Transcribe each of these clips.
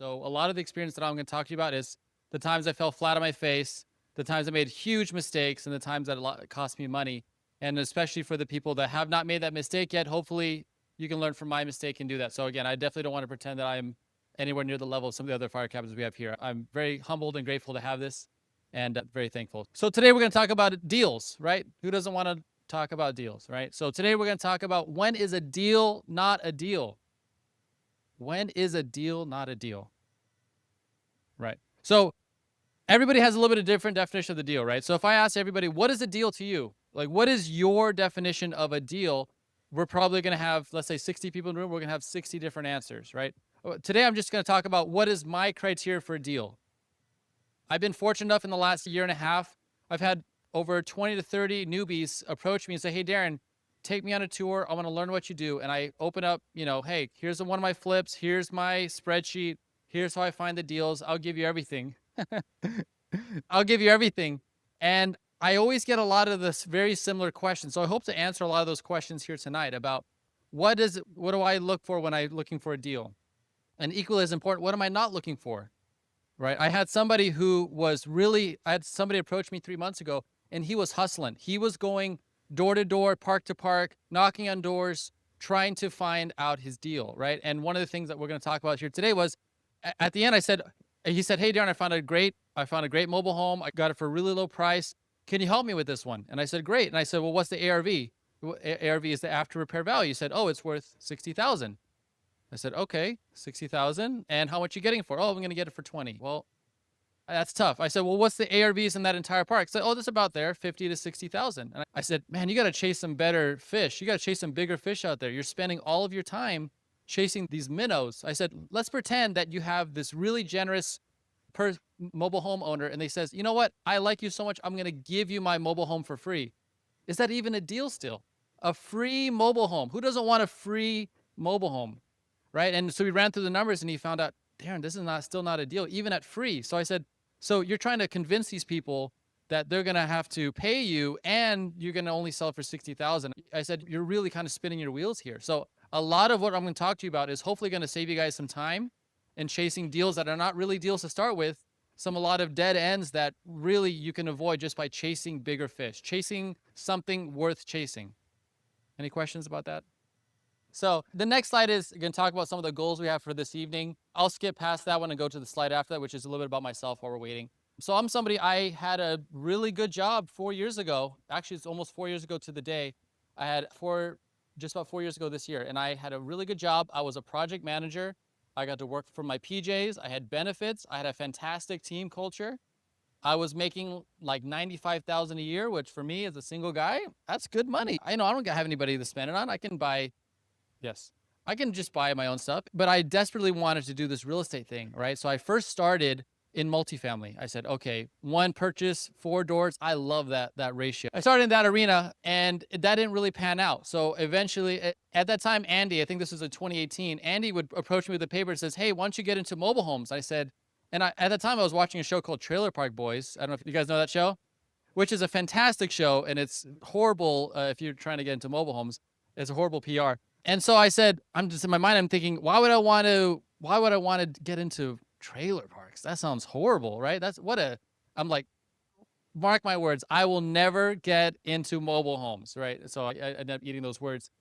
So a lot of the experience that I'm going to talk to you about is the times I fell flat on my face, the times I made huge mistakes, and the times that it cost me money. And especially for the people that have not made that mistake yet, hopefully you can learn from my mistake and do that. So again, I definitely don't want to pretend that I'm anywhere near the level of some of the other fire captains we have here. I'm very humbled and grateful to have this and very thankful. So today we're going to talk about deals, right? Who doesn't want to talk about deals, right? So today we're going to talk about when is a deal not a deal? When is a deal not a deal? Right. So everybody has a little bit of different definition of the deal, right? So if I ask everybody, what is a deal to you? Like, what is your definition of a deal? We're probably going to have, let's say 60 people in the room. We're going to have 60 different answers, right? Today, I'm just going to talk about what is my criteria for a deal. I've been fortunate enough in the last year and a half. I've had over 20 to 30 newbies approach me and say, hey, Darren, take me on a tour. I want to learn what you do. And I open up, hey, here's one of my flips. Here's my spreadsheet. Here's how I find the deals. I'll give you everything. I'll give you everything. And I always get a lot of this very similar questions. So I hope to answer a lot of those questions here tonight about what do I look for when I'm looking for a deal? And equally as important, what am I not looking for? Right. I had somebody approach me 3 months ago and he was hustling. He was going door to door, park to park, knocking on doors, trying to find out his deal. Right. And one of the things that we're going to talk about here today was at the end, he said, hey, Darren, I found a great mobile home. I got it for a really low price. Can you help me with this one? And I said, great. And I said, well, what's the ARV? ARV is the after repair value. He said, oh, it's worth 60,000. I said, okay, 60,000. And how much are you getting it for? Oh, I'm going to get it for 20. Well, that's tough. I said, well, what's the ARVs in that entire park? I said, oh, this is about there, 50 to 60,000. And I said, man, you got to chase some better fish. You got to chase some bigger fish out there. You're spending all of your time chasing these minnows. I said, let's pretend that you have this really generous mobile home owner. And they says, you know what? I like you so much. I'm going to give you my mobile home for free. Is that even a deal still? A free mobile home. Who doesn't want a free mobile home? Right. And so we ran through the numbers and he found out, Darren, this is still not a deal, even at free. So I said, so you're trying to convince these people that they're going to have to pay you and you're going to only sell for 60,000. I said, you're really kind of spinning your wheels here. So a lot of what I'm going to talk to you about is hopefully going to save you guys some time in chasing deals that are not really deals to start with. A lot of dead ends that really you can avoid just by chasing bigger fish, chasing something worth chasing. Any questions about that? So the next slide is going to talk about some of the goals we have for this evening. I'll skip past that one and go to the slide after that, which is a little bit about myself while we're waiting. So I'm somebody, I had a really good job 4 years ago. Actually, it's almost 4 years ago to the day. I had just about 4 years ago this year. And I had a really good job. I was a project manager. I got to work for my PJs. I had benefits. I had a fantastic team culture. I was making like $95,000 a year, which for me as a single guy, that's good money. I know I don't have anybody to spend it on. I can just buy my own stuff, but I desperately wanted to do this real estate thing, right? So I first started in multifamily. I said, okay, 1 purchase, 4 doors. I love that ratio. I started in that arena and that didn't really pan out. So eventually at that time, Andy, I think this was in 2018, Andy would approach me with a paper and says, hey, why don't you get into mobile homes? I said, and at the time I was watching a show called Trailer Park Boys. I don't know if you guys know that show, which is a fantastic show. And it's horrible if you're trying to get into mobile homes. It's a horrible PR. And so I said, I'm just in my mind, I'm thinking, why would I want to get into trailer parks? That sounds horrible, right? I'm like, mark my words, I will never get into mobile homes, right? So I ended up eating those words.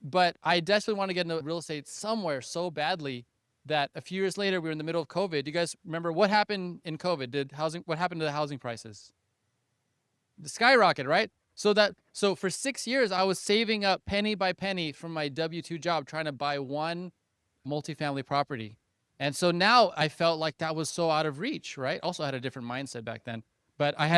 But I desperately want to get into real estate somewhere so badly that a few years later, we were in the middle of COVID. Do you guys remember what happened in COVID? What happened to the housing prices? The skyrocket, right? So for 6 years, I was saving up penny by penny from my W-2 job, trying to buy one multifamily property. And so now I felt like that was so out of reach, right? Also I had a different mindset back then, but I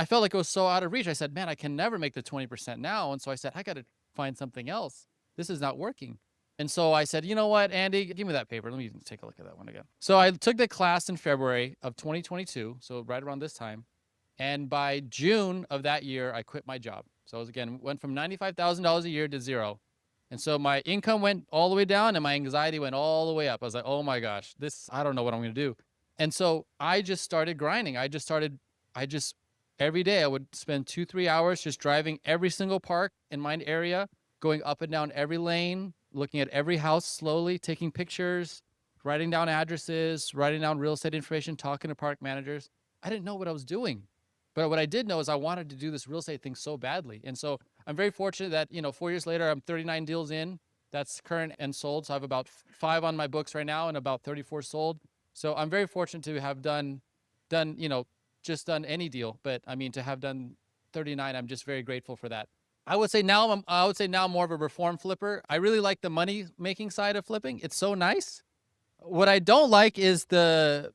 felt like it was so out of reach. I said, man, I can never make the 20% now. And so I said, I got to find something else. This is not working. And so I said, you know what, Andy, give me that paper. Let me take a look at that one again. So I took the class in February of 2022. So right around this time. And by June of that year, I quit my job. So went from $95,000 a year to zero. And so my income went all the way down and my anxiety went all the way up. I was like, oh my gosh, I don't know what I'm going to do. And so I just started grinding. Every day I would spend 2-3 hours just driving every single park in my area, going up and down every lane, looking at every house slowly, taking pictures, writing down addresses, writing down real estate information, talking to park managers. I didn't know what I was doing. But what I did know is I wanted to do this real estate thing so badly. And so I'm very fortunate that, 4 years later, I'm 39 deals in. That's current and sold. So I have about 5 on my books right now and about 34 sold. So I'm very fortunate to have done, just done any deal. But I mean, to have done 39, I'm just very grateful for that. I would say now I'm more of a reform flipper. I really like the money making side of flipping. It's so nice. What I don't like is the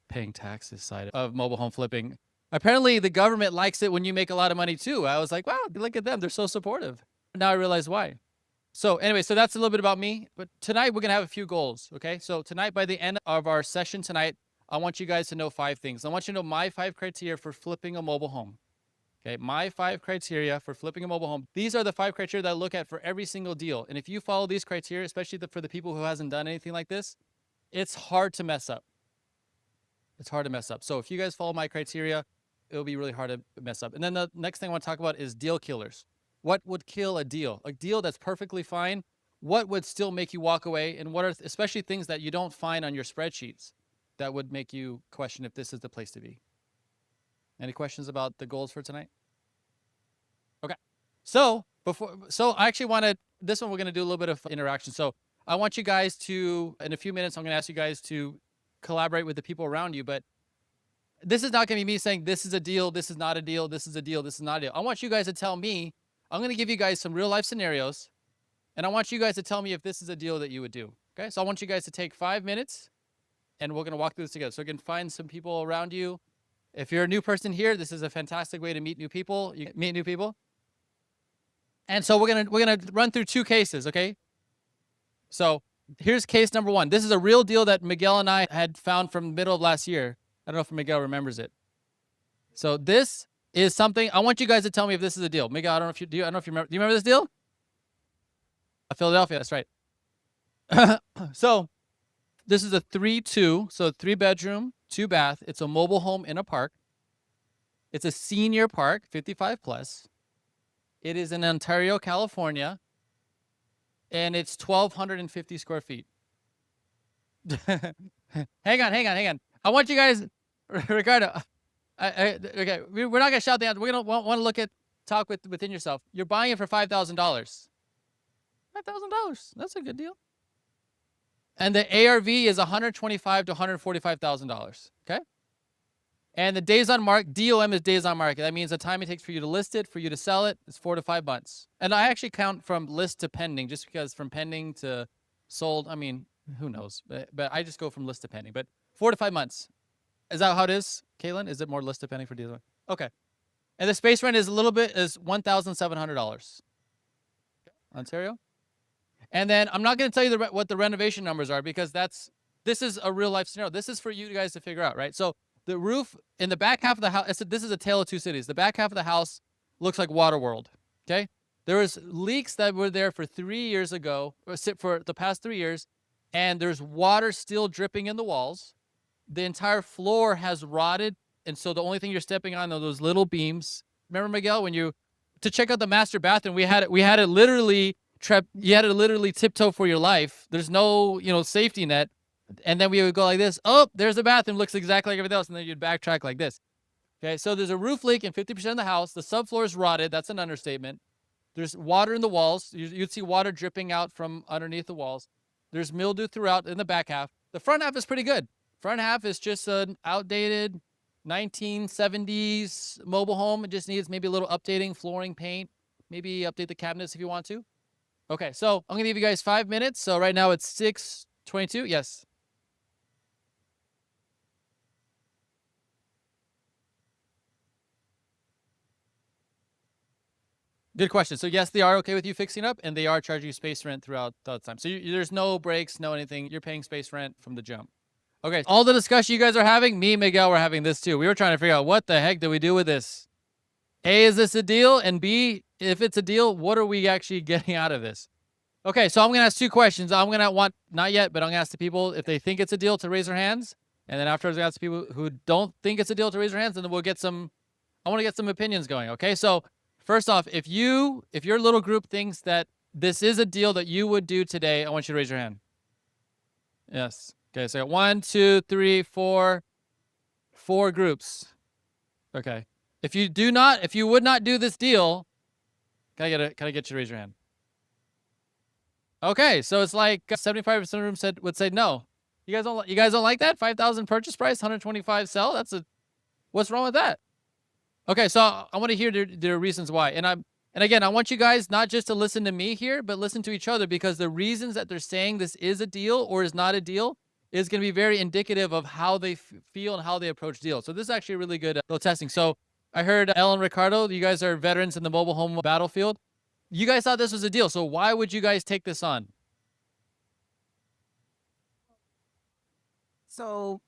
paying taxes side of mobile home flipping. Apparently the government likes it when you make a lot of money too. I was like, wow, look at them. They're so supportive. Now I realize why. So anyway, so that's a little bit about me. But tonight we're going to have a few goals. Okay. So tonight, by the end of our session tonight, I want you guys to know 5 things. I want you to know my 5 criteria for flipping a mobile home. Okay. My 5 criteria for flipping a mobile home. These are the 5 criteria that I look at for every single deal. And if you follow these criteria, especially for the people who hasn't done anything like this, it's hard to mess up. It's hard to mess up. So if you guys follow my criteria, it'll be really hard to mess up. And then the next thing I want to talk about is deal killers. What would kill a deal? A deal that's perfectly fine. What would still make you walk away? And what are especially things that you don't find on your spreadsheets that would make you question if this is the place to be? Any questions about the goals for tonight? Okay. So I actually wanted, this one we're going to do a little bit of interaction. So I want you guys to, in a few minutes, I'm going to ask you guys to collaborate with the people around you, but this is not going to be me saying this is a deal, this is not a deal, this is a deal, this is not a deal. I want you guys to tell me, I'm going to give you guys some real life scenarios, and I want you guys to tell me if this is a deal that you would do. Okay, so I want you guys to take 5 minutes, and we're going to walk through this together. So you can find some people around you. If you're a new person here, this is a fantastic way to meet new people. You meet new people. And so we're gonna run through 2 cases, okay? So here's case number 1. This is a real deal that Miguel and I had found from the middle of last year. I don't know if Miguel remembers it. So this is something, I want you guys to tell me if this is a deal. Miguel, I don't know if you remember. Do you remember this deal? Philadelphia, that's right. So this is a 3-2, so 3 bedroom, 2 bath. It's a mobile home in a park. It's a senior park, 55 plus. It is in Ontario, California, and it's 1,250 square feet. Hang on. I want you guys, Ricardo. Okay, we're not gonna shout the answer. We're gonna want to talk within yourself. You're buying it for $5,000. $5,000. That's a good deal. And the ARV is $125,000 to $145,000. Okay. And the days on market, DOM is days on market. That means the time it takes for you to list it, for you to sell it, is 4 to 5 months. And I actually count from list to pending, just because from pending to sold, I mean, who knows? But I just go from list to pending. But 4 to 5 months. Is that how it is, Caitlin? Is it more list to pending for deals? Okay. And the space rent is $1,700. Ontario. And then I'm not going to tell you what the renovation numbers are, because this is a real life scenario. This is for you guys to figure out, right? So the roof in the back half of the house, this is a tale of 2 cities. The back half of the house looks like Waterworld. Okay. There was leaks that were there for 3 years ago, or for the past 3 years, and there's water still dripping in the walls. The entire floor has rotted, and so the only thing you're stepping on are those little beams. Remember, Miguel, to check out the master bathroom, we had it literally you had to literally tiptoe for your life. There's no, safety net. And then we would go like this. Oh, there's the bathroom. Looks exactly like everything else. And then you'd backtrack like this. Okay, so there's a roof leak in 50% of the house. The subfloor is rotted. That's an understatement. There's water in the walls. You'd see water dripping out from underneath the walls. There's mildew throughout in the back half. The front half is pretty good. Front half is just an outdated 1970s mobile home. It just needs maybe a little updating, flooring, paint. Maybe update the cabinets if you want to. Okay, so I'm going to give you guys 5 minutes. So right now it's 6:22. Yes. Good question. So yes, they are okay with you fixing up, and they are charging you space rent throughout the time. So there's no breaks, no anything. You're paying space rent from the jump. Okay, all the discussion you guys are having, me and Miguel were having this too. We were trying to figure out what the heck do we do with this? A, is this a deal? And B, if it's a deal, what are we actually getting out of this? Okay, so I'm going to ask 2 questions. I'm going to want, not yet, but I'm going to ask the people if they think it's a deal to raise their hands. And then afterwards, I ask the people who don't think it's a deal to raise their hands, and then I want to get some opinions going. Okay, so first off, if your little group thinks that this is a deal that you would do today, I want you to raise your hand. Yes. Okay, so 1, 2, 3, 4, 4 groups. Okay. If you would not do this deal, can I get you to raise your hand? Okay, so it's like 75% of the room would say no. You guys don't like that? 5,000 purchase price, 125 sell? What's wrong with that? Okay, so I want to hear the reasons why. And again, I want you guys not just to listen to me here, but listen to each other, because the reasons that they're saying this is a deal or is not a deal is going to be very indicative of how they feel and how they approach deals. So this is actually a really good little testing. So I heard Ellen and Ricardo, you guys are veterans in the mobile home battlefield. You guys thought this was a deal. So why would you guys take this on? So,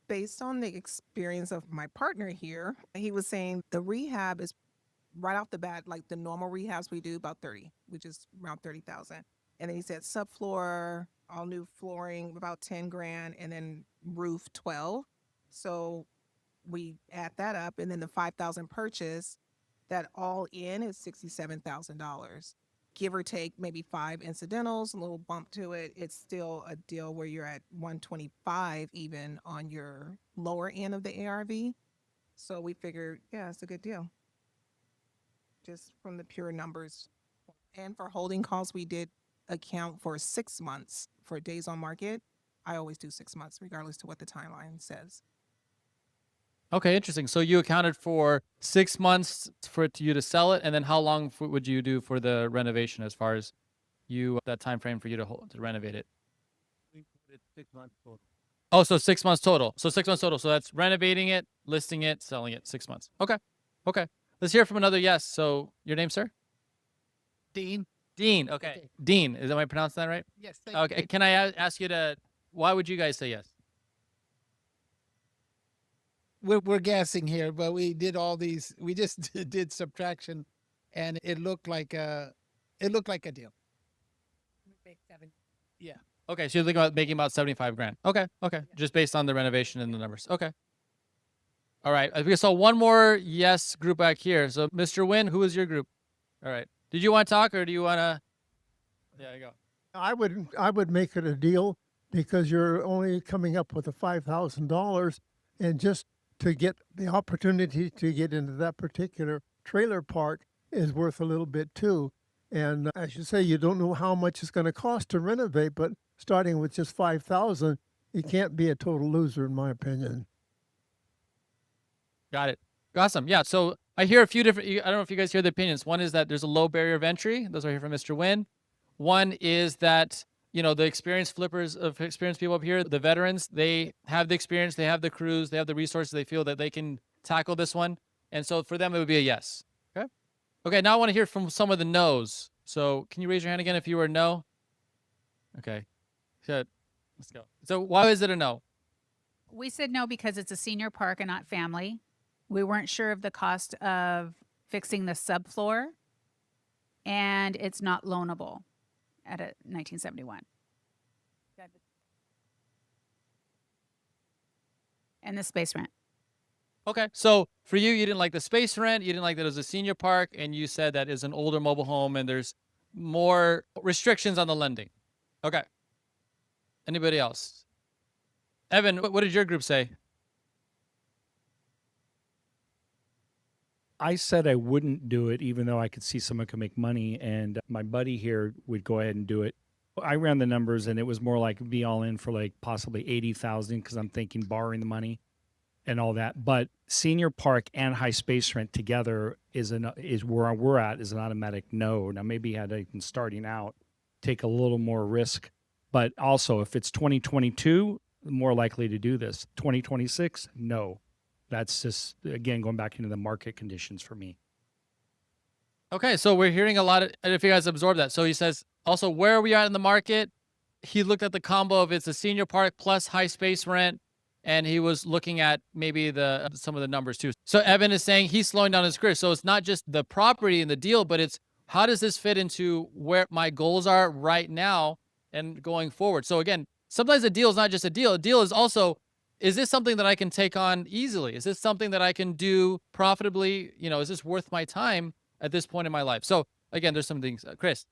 based on the experience of my partner here, he was saying the rehab is right off the bat, like the normal rehabs we do, about 30, which is around 30,000. And then he said subfloor, all new flooring, about 10 grand, and then roof 12. So we add that up, and then the 5,000 purchase, that all in is $67,000. Give or take maybe 5 incidentals, a little bump to it. It's still a deal where you're at 125 even on your lower end of the ARV. So we figured, yeah, it's a good deal. Just from the pure numbers. And for holding costs, we did account for 6 months for days on market. I always do 6 months, regardless to what the timeline says. Okay, interesting. So you accounted for 6 months for you to sell it, and then how long would you do for the renovation, as far as that time frame for you to renovate it? We put it 6 months total. Oh, so 6 months total. So 6 months total. So that's renovating it, listing it, selling it. 6 months. Okay. Okay. Let's hear from another yes. So your name, sir? Dean? Dean. Okay. Dean. Am I pronouncing that right? Yes. Okay. Can I ask you why would you guys say yes? We're guessing here, but we did all these. We just did subtraction, and it looked like a deal. Yeah. Okay. So you're thinking about making about 75 grand. Okay. Okay. Just based on the renovation and the numbers. Okay. All right. We saw one more yes group back here. So Mr. Wynn, who is your group? All right. Did you want to talk, or do you want to? There you go. I would make it a deal, because you're only coming up with the $5,000, and just to get the opportunity to get into that particular trailer park is worth a little bit too. And as you say, you don't know how much it's going to cost to renovate, but starting with just 5,000, you can't be a total loser, in my opinion. Got it. Awesome. Yeah. So I hear a few different. I don't know if you guys hear the opinions. One is that there's a low barrier of entry. Those are here from Mr. Wynn. One is that the experienced people up here, the veterans, they have the experience, they have the crews, they have the resources. They feel that they can tackle this one, and so for them it would be a yes. Okay. Okay. Now I want to hear from some of the no's. So can you raise your hand again if you were no? Okay. Good. Let's go. So why is it a no? We said no because it's a senior park and not family. We weren't sure of the cost of fixing the subfloor, and it's not loanable at a 1971. And the space rent. Okay. So for you didn't like the space rent, you didn't like that it was a senior park, and you said that is an older mobile home and there's more restrictions on the lending. Okay. Anybody else? Evan, what did your group say? I said I wouldn't do it, even though I could see someone could make money, and my buddy here would go ahead and do it. I ran the numbers, and it was more like be all in for like possibly 80,000, because I'm thinking borrowing the money and all that. But senior park and high space rent together is where we're at, is an automatic no. Now maybe had even starting out take a little more risk, but also if it's 2022, more likely to do this. 2026, no. That's just, again, going back into the market conditions for me. Okay, so we're hearing a lot of, if you guys absorb that. So he says, also, where are we at in the market? He looked at the combo of it's a senior park plus high space rent, and he was looking at maybe some of the numbers too. So Evan is saying he's slowing down his career. So it's not just the property and the deal, but it's how does this fit into where my goals are right now and going forward. So again, sometimes a deal is not just a deal. A deal is also, is this something that I can take on easily? Is this something that I can do profitably? Is this worth my time at this point in my life? So again, there's some things. Chris.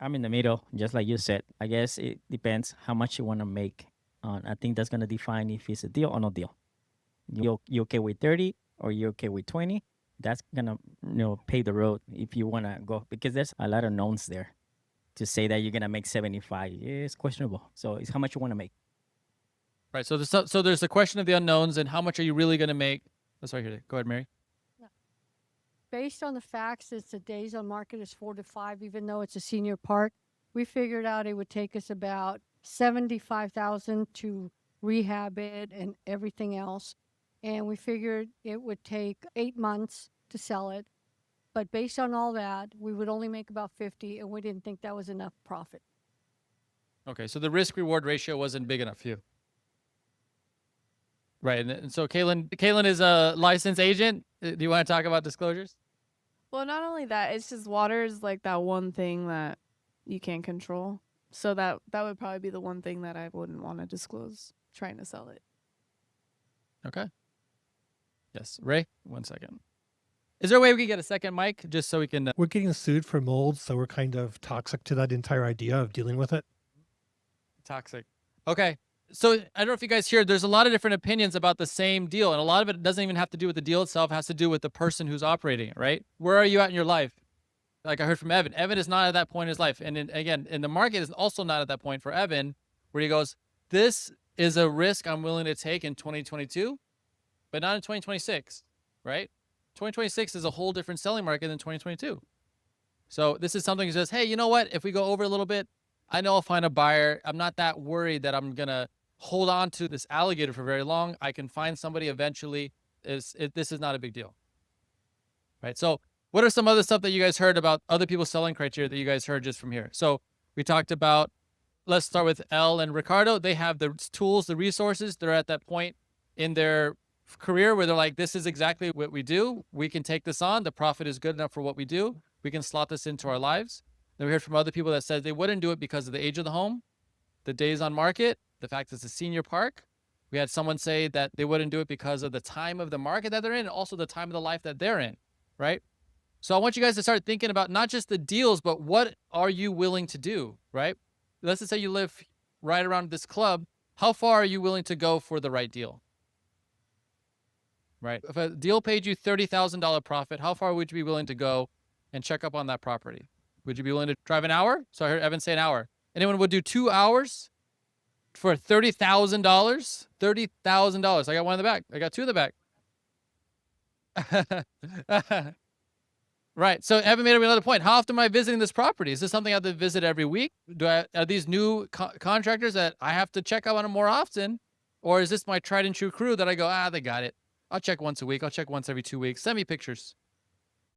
I'm in the middle, just like you said. I guess it depends how much you want to make I think that's gonna define if it's a deal or no deal. You okay with 30 or you okay with 20? That's gonna pave the road if you wanna go, because there's a lot of knowns there. To say that you're gonna make 75 is questionable. So it's how much you want to make. Right. So there's the question of the unknowns and how much are you really going to make? That's right here. Go ahead, Mary. Based on the facts that the days on market is 4 to 5, even though it's a senior park, we figured out it would take us about $75,000 to rehab it and everything else. And we figured it would take 8 months to sell it. But based on all that, we would only make about 50, and we didn't think that was enough profit. Okay. So the risk reward ratio wasn't big enough for you. Right. And so Caitlin is a licensed agent. Do you want to talk about disclosures? Well, not only that, it's just water is like that one thing that you can't control. So that would probably be the one thing that I wouldn't want to disclose trying to sell it. Okay. Yes. Ray, 1 second. Is there a way we can get a second mic just so we can? We're getting sued for mold, so we're kind of toxic to that entire idea of dealing with it. Toxic. Okay. So I don't know if you guys hear, there's a lot of different opinions about the same deal. And a lot of it doesn't even have to do with the deal itself. It has to do with the person who's operating it, right? Where are you at in your life? Like I heard from Evan. Evan is not at that point in his life. And again, in the market is also not at that point for Evan, where he goes, this is a risk I'm willing to take in 2022, but not in 2026, right? 2026 is a whole different selling market than 2022. So this is something that says, hey, you know what? If we go over a little bit, I know I'll find a buyer. I'm not that worried that I'm going to hold on to this alligator for very long. I can find somebody eventually. This is not a big deal, right? So what are some other stuff that you guys heard about other people's selling criteria that you guys heard just from here? So we talked about, let's start with Elle and Ricardo. They have the tools, the resources. They're at that point in their career where they're like, this is exactly what we do. We can take this on. The profit is good enough for what we do. We can slot this into our lives. Then we heard from other people that said they wouldn't do it because of the age of the home, the days on market, the fact it's a senior park. We had someone say that they wouldn't do it because of the time of the market that they're in and also the time of the life that they're in, right? So I want you guys to start thinking about not just the deals, but what are you willing to do, right? Let's just say you live right around this club. How far are you willing to go for the right deal? Right? If a deal paid you $30,000 profit, how far would you be willing to go and check up on that property? Would you be willing to drive an hour? So I heard Evan say an hour. Anyone would do 2 hours for $30,000? $30,000. I got one in the back. I got two in the back. Right. So Evan made another point. How often am I visiting this property? Is this something I have to visit every week? Are these new contractors that I have to check out on them more often? Or is this my tried and true crew that I go, they got it. I'll check once a week. I'll check once every 2 weeks. Send me pictures.